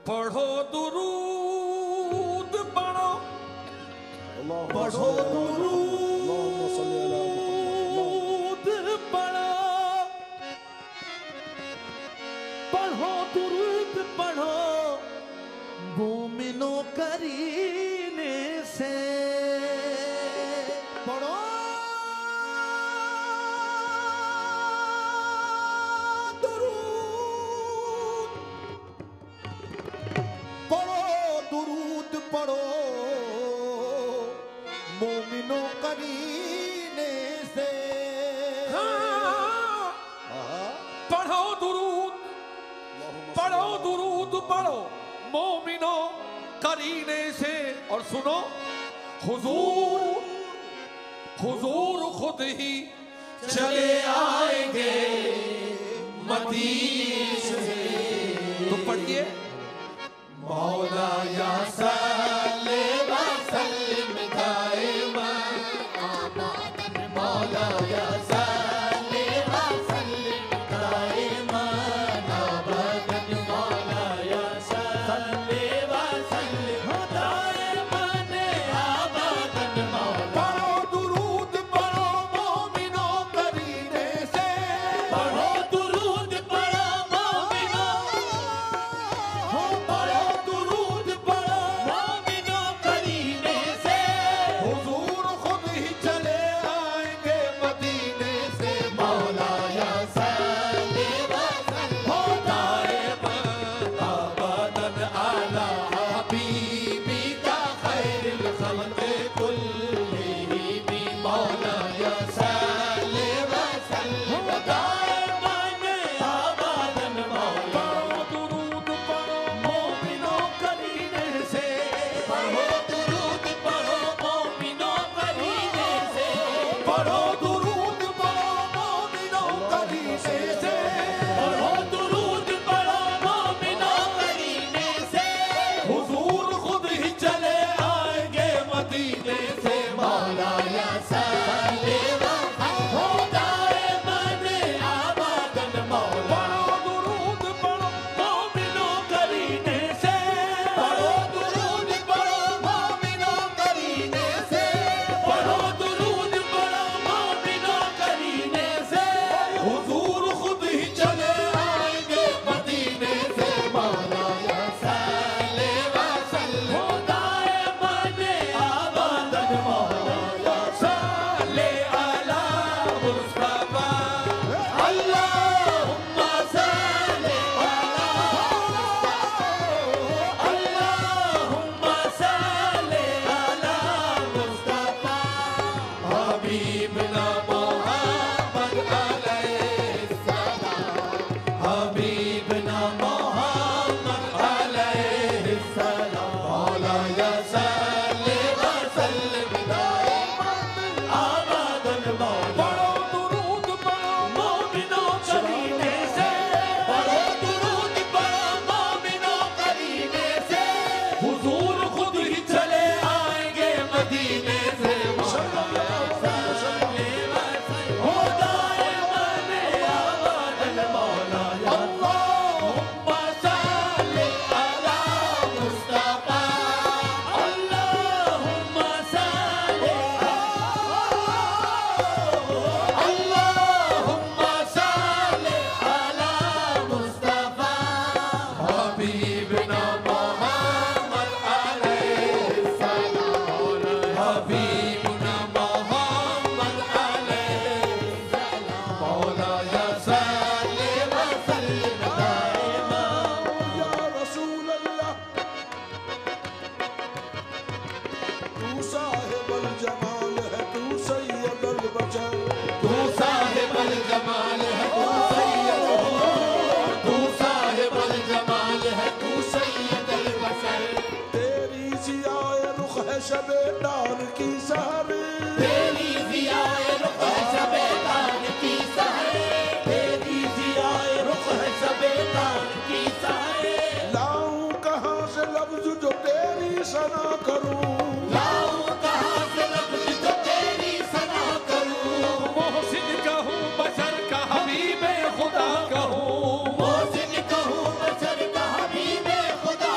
पढ़ो दुरूद पढ़ो, पढ़ो दुरूद पढ़ो, पढ़ो दुरूद पढ़ो मोमिनो करीने से। पढ़ो दुरूद, पढ़ो दुरूद पढ़ो मोमिनो करीने से। पढ़ो दुरूद, पढ़ो दुरूद पढ़ो मोमिनो करीने से। और सुनो, हुजूर हुजूर खुद ही चले आएंगे मदीने से। तो पढ़िए, मौला या सल्ले व सल्लिम दाइमन अबदन, मौला या सल्ले व सल्लिम दाइमन अबदन, मौला या सल्ले व सल्लिम दाइमन अबदन मौला। पढ़ो दुरूद पढ़ो मोमिनो करीने से, पढ़ो दुरूद पढ़ो मोमिनो, पढ़ो दुरूद पढ़ो मोमिनो करीने से। हुजूर खुद ही चले आएंगे मदीने से, मौला या सल्ले व सल्लिम दाइमन अबदन अला हबीबी का खैरुल खल्क़ कुल्लिहिम, मौला या सल्ले व सल्लिम दाइमन अबदन मौला। पढ़ो दुरूद पढ़ो मोमिनो करीने से, पढ़ो दुरूद पढ़ो मोमिनो करीने से, पढ़ो दुरूद पढ़ो मोमिनो करीने से, पढ़ो दुरूद पढ़ो मोमिनो करीने से। हुजूर खुद ही चले आएंगे मदीने से, मौला या सल्ले व सल्लिम दाइमन अबदन मौला। पढ़ो दुरूद पढ़ो मोमिनो करीने से, पढ़ो दुरूद पढ़ो मोमिनो करीने से, पढ़ो दुरूद पढ़ो मोमिनो करीने से। हुजूर खुद ही चले आएंगे मदीने से, मौला या सल्ले व सल्लिम दाइमन अबदन मौला या सल्ले अला मुस्तफा अल्लाहुम्मा सल्ले अला अल्लाहुम्मा सल्ले अला मुस्तफा हबीबना मोहम्मद अलैहिस्सलाम, हबीबना मोहम्मद अलैहिस्सलाम, मौला या सल्ले व सल्लिम दाइमन अबदन मौला। पढ़ो दुरूद पढ़ो मोमिनो करीने से, पढ़ो दुरूद पढ़ो मोमिनो करीने से। हुजूर खुद ही चले आएंगे मदीने से, मौला या सल्ले व सल्लिम दाइमन अबदन मौला या। अल्लाहुम्मा सल्ले अला मुस्तफा अल्लाहुम्मा सल्ले अल्लाहुम्मा सल्ले अला मुस्तफा हबीबना मोहम्मद अलैहिस्सलाम, हबीबना मोहम्मद अलैहिस्सलाम, मौला या सल्ले व सल्लिम दाइमन या रसूल अल्लाह। तू साहिबुल जमाल है, तू सैयदुल बशर, तू साहिबुल जमाल है, तू सैयदुल, तू साहिबुल जमाल है, तू सैयदुल बशर। तेरी ज़ियाए रुख है शबे दार की सहर, तेरी ज़ियाए रुख है शबे दार की सहर, तेरी ज़ियाए रुख है शबे दार की सहर। लाऊं कहाँ से लफ्ज़ जो तेरी सना करूं, लाऊं कहाँ से लफ्ज़ जो तेरी सना करूं। मोहसिन कहूँ बशर का हबीबे खुदा कहूँ, मोहसिन कहूँ बशर का हबीबे खुदा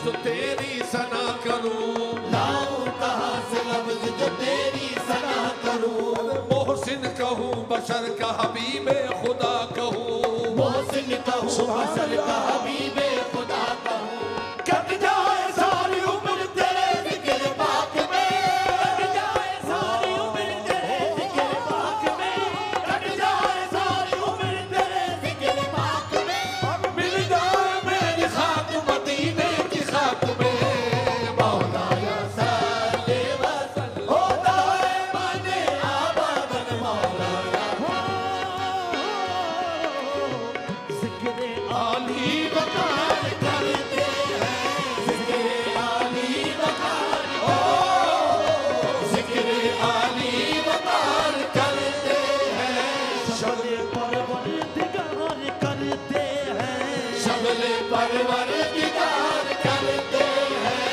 जो तेरी सना करूं, लाऊं कहाँ से लफ्ज जो तेरी सना करूं। मोहसिन कहूं बशर का हबीबे खुदा कहूं, मोहसिन कहूं बशर का हबीबे खुदा कहूं। कट जाए सारी उम्र तेरे जिक्र पाक में, कट जाए सारी उम्र तेरे जिक्र पाक में, कट जाए सारी उम्र तेरे जिक्र पाक में। मिल जाए मेरी खाक मदीने की खाक में, मौलाया सल्ले वसल्लम होता है माने आबादन मौलाया। जिक्र आली बकार करते हैं, जिक्र आली बकार, जिक्र आली बकार करते हैं, शगले परवरदिगार करते हैं, शगले परवरदिगार करते हैं।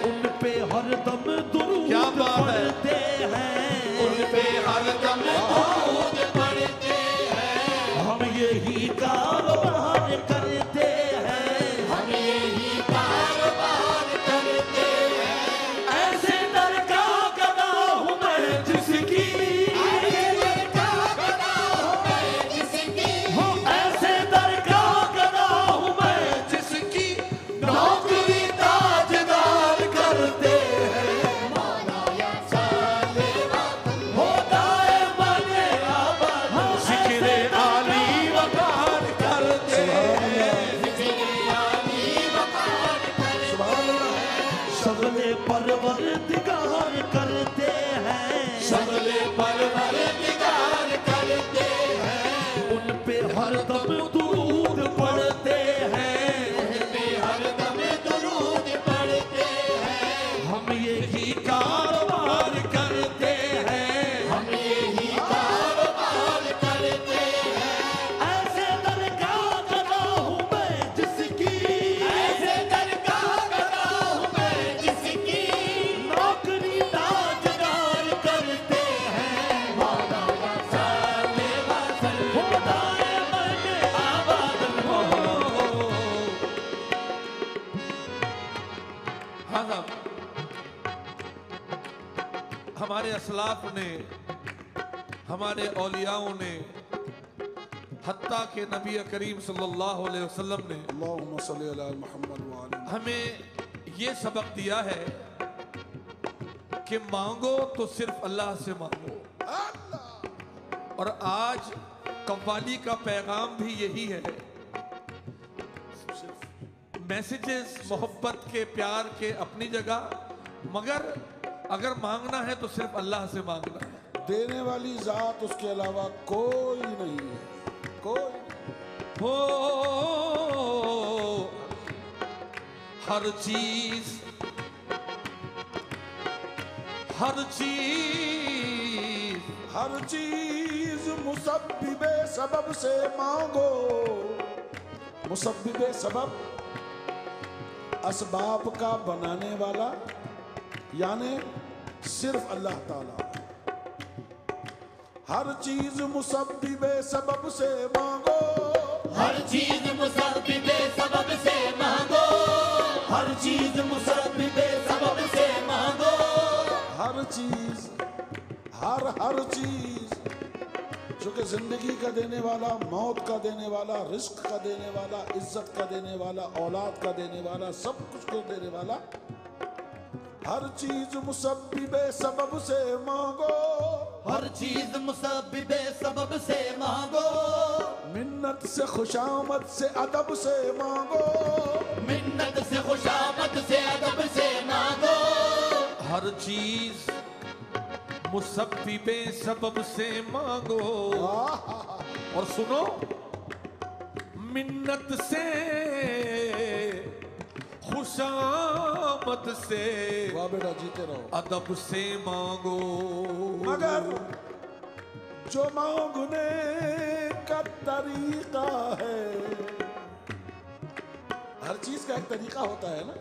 उन पे हरदम दुरूद क्या बात है? पढ़ते हैं, उन पे हरदम दुरूद पढ़ते हैं। हम यही कारोबार करते हैं, हम यही कारोबार करते हैं। ऐसे दरगाह गदा हूँ मैं जिसकी, ऐसे दरगाह गदा हूँ मैं जिसकी, हो ऐसे दरगाह गदा हूँ मैं जिसकी नौकरी ताजदार करते हैं। मौलाया सल्ले वसल्लम होता है माने आबाद। जिक्र आली वकार करते हैं, शगले परवरदिगार करते हैं, शगले परवरदिगार करते हैं। उन पे हरदम दुरूद पढ़ते हैं, हरदम दुरूद पढ़ते हैं। हम यही कारोबार करते हैं, हम यही कारोबार करते हैं। ऐसे दरगाह गदा हूँ मैं जिसकी, ऐसे दरगाह गदा हूँ मैं जिसकी नौकरी ताजदार करते हैं। मौलाया सल्ले वसल्लम होता है माने आबाद मौलाया। हाँ साहब, हमारे असलाफ ने, हमारे औलियाओं ने, हत्ता के नबी करीम सल्लल्लाहु अलैहि वसल्लम ने अल्लाहुम्मा सल्ली अला मुहम्मद व आले मुहम्मद। हमें ये सबक दिया है कि मांगो तो सिर्फ अल्लाह से मांगो। और आज कव्वाली का पैगाम भी यही है। मैसेजेस मोहब्बत के, प्यार के अपनी जगह, मगर अगर मांगना है तो सिर्फ अल्लाह से मांगना है। देने वाली जात उसके अलावा कोई नहीं है, कोई नहीं। हो हर चीज, हर चीज, हर चीज मुसब्बिबे सबब से मांगो। मुसब्बिबे सबब असबाब का बनाने वाला यानी सिर्फ अल्लाह ताला। हर चीज मुसब्बिबे सबब से मांगो, हर चीज मुसब्बिबे सबब से मांगो, हर चीज मुसब्बिबे सबब से मांगो। हर चीज, हर चीज जो कि जिंदगी का देने वाला, मौत का देने वाला, रिस्क का देने वाला, इज्जत का देने वाला, औलाद का देने वाला, सब कुछ को देने वाला। हर चीज मुसब्बिबे सबब से मांगो, हर चीज मुसब्बिबे सबब से मांगो। मिन्नत से खुशामद से अदब से मांगो, मिन्नत से खुशामद से अदब से मांगो। हर चीज मुसब्बिबे सबब से मांगो। और सुनो, मिन्नत से, खुशामद से, वाह बेटा जीते रहो, अदब से मांगो। मगर जो मांगने का तरीका है, हर चीज का एक तरीका होता है ना,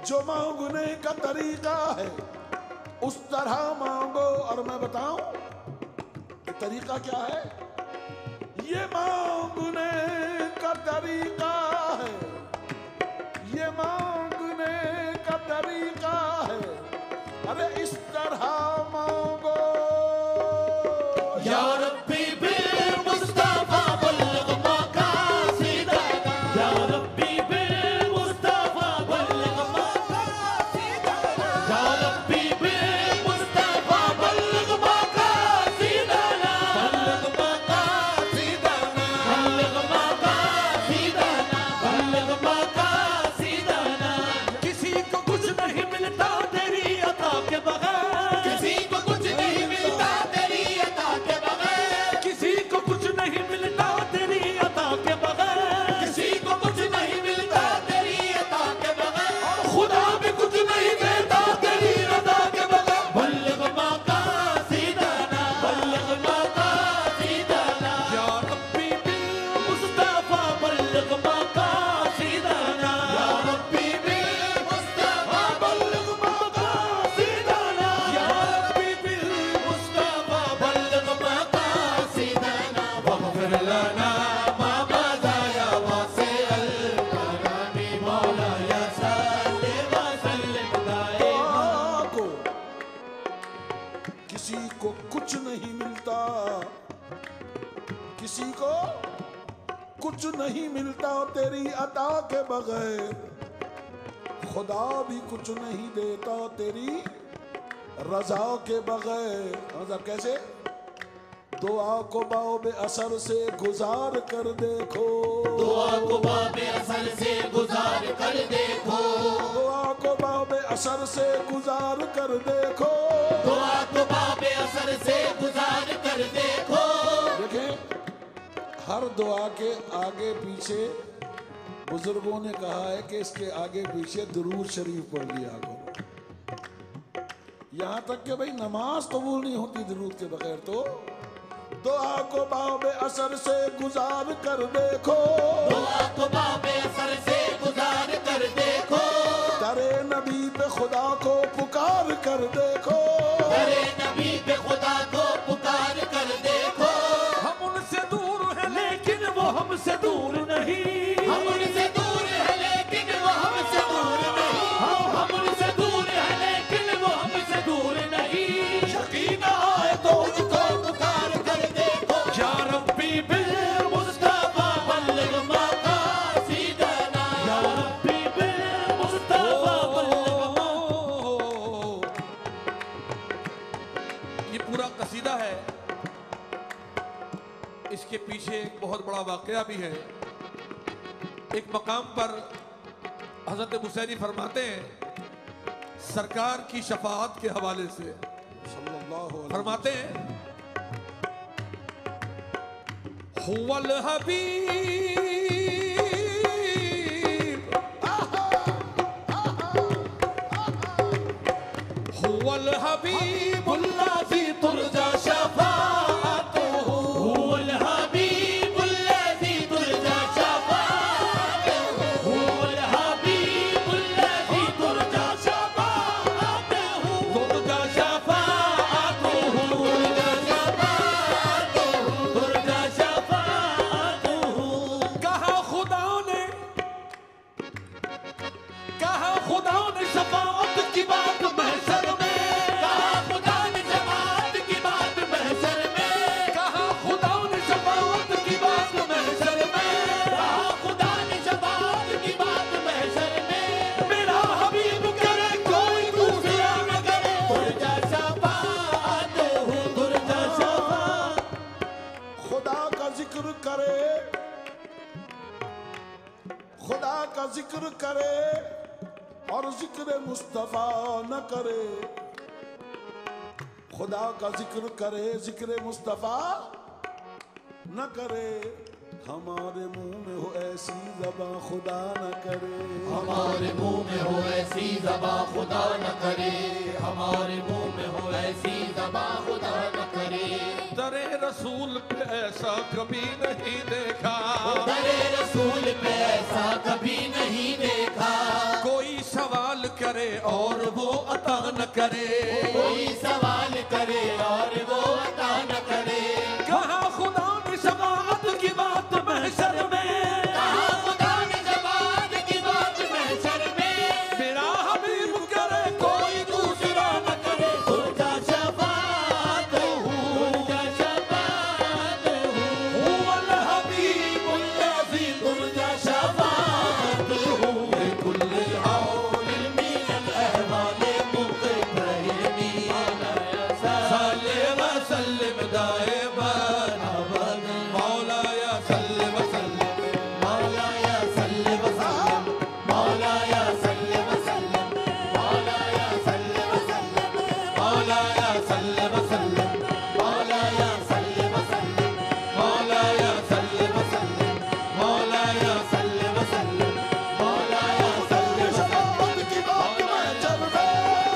जो मांगने का तरीका है उस तरह मांगो। और मैं बताऊं कि तरीका क्या है? ये मांगने का तरीका है, ये मांगने तरीका है, अरे इस तरह मांगो या रब्बी बिल मुस्तफा बल्लिग मकासिदना, या रब्बी बिल मुस्तफा बल्लिग मकासिदना, या रब्बी बिल मुस्तफा बल्लिग मकासिदना, बल्लिग मकासिदना, बल्लिग मकासिदना, बल्लिग मकासिदना। किसी को कुछ नहीं मिलता तेरी अता के बगैर, किसी को कुछ नहीं मिलता तेरी अता के बगैर, किसी को कुछ नहीं मिलता तेरी अता के बगैर, किसी को कुछ नहीं मिलता तेरी अता के बगैर, और खुदा भी कुछ नहीं देता तेरी रज़ा के बगैर। बल्लिग मकासिदना, बल्लिग मकासिदना, या रब्बी बिल मुस्तफा बल्लिग मकासिदना, या रब्बी बिल मुस्तफा बल्लिग मकासिदना, या रब्बी बिल मुस्तफा बल्लिग मकासिदना, वग़फ़िर लना मा मज़ा या वासिअल करमी मौला या सल्लि व सल्लिम दाइमा। को किसी को कुछ नहीं मिलता, किसी को कुछ नहीं मिलता तेरी अता के बगैर, खुदा भी कुछ नहीं देता तेरी रजा के बगैर। मतलब कैसे? दुआ को बाब असर से गुजार कर देखो, दुआ को बाबे असर से गुजार कर देखो, दुआ को बाब असर से गुजार कर देखो। दुआ को बाबे असर से गुजार कर देखो। देखें, हर दुआ के आगे पीछे बुजुर्गों ने कहा है कि इसके आगे पीछे दुरूद शरीफ पढ़ लिया करो। यहाँ तक कि भाई नमाज कबूल नहीं होती दुरूद के बगैर। तो दुआ को बाब असर से गुजार कर देखो, दुआ को बाबे असर से गुजार कर देखो, दरे नबी पे खुदा को पुकार कर देखो, अरे नबी पे खुदा को पुकार कर देखो। हम उनसे दूर हैं लेकिन वो हमसे दूर नहीं, हम उनसे दूर है लेकिन वो हमसे दूर नहीं, हम उनसे दूर है लेकिन वो हमसे दूर नहीं। यकीन आए तो उनको पुकार कर देखो, या रब्बी बिल मुस्तफा बल्लिग मकासिदना, या रब्बी बिल मुस्तफा बल्लिग। ये पूरा कसीदा है, इसके पीछे एक बहुत बड़ा वाकया भी है। एक मकाम पर हजरत हुसैनी फरमाते हैं सरकार की शफाअत के हवाले से, सल्लल्लाहु अलैहि फरमाते हैं हुवल हबीब, हुवल हबीबुल्लाज़ी तुरजा शफाअतुहु, हुवल हबीबुल्लज़ी तुरजा शफाअतुहु, हुवल हबीबुल्लज़ी तुरजा शफाअतुहु, तुरजा शफाअतुहु, तुरजा शफाअतुहु। कहा खुदा ने शफाअत की बात महशर में, कहा खुदा ने जमात की बात महशर में, कहा खुदा ने शफाअत की बात महशर में, कहा खुदा ने जमात की बात महशर में। मेरा हबीब करे कोई दूसरा न करे, तुरजा शफाअतुहु, तुरजा शफाअत। खुदा का जिक्र करे, खुदा का जिक्र करे और जिक्र मुस्तफा न करे, खुदा का जिक्र करे जिक्र मुस्तफा न करे, हमारे मुंह में हो ऐसी ज़बां खुदा न करे, हमारे मुंह में हो ऐसी ज़बां खुदा न करे, हमारे मुंह में हो ऐसी ज़बां खुदा न करे। दरे रसूल पे ऐसा कभी नहीं देखा, दरे रसूल पे ऐसा कभी नहीं देखा, कोई सवाल करे और वो अता न करे, कोई सवाल करे और वो अता न करे। कहा खुदा ने शफाअत की बात महशर में, कहा खुदा ने जमात की बात महशर में, मेरा हबीब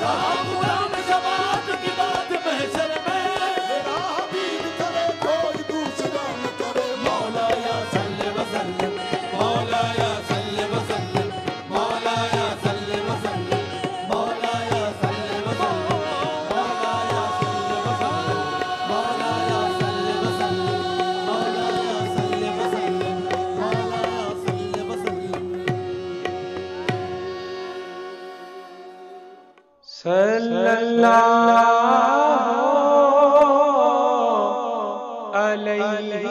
कहा कुरान शफाअत की बात महशर में, मेरा हबीब करे कोई दूसरा न करे। मौला या सल्ले व सल्लिम, मौला या सल्ले व सल्लिम, मौला या सल्ले व सल्लिम, मौला या सल्ले व सल्लिम, मौला या सल्ले व सल्लिम, मौला या सल्ले व सल्लिम, मौला या सल्ले व सल्लिम, मौला या सल्ले व सल्लिम। सल्लल्लाहु अलैहि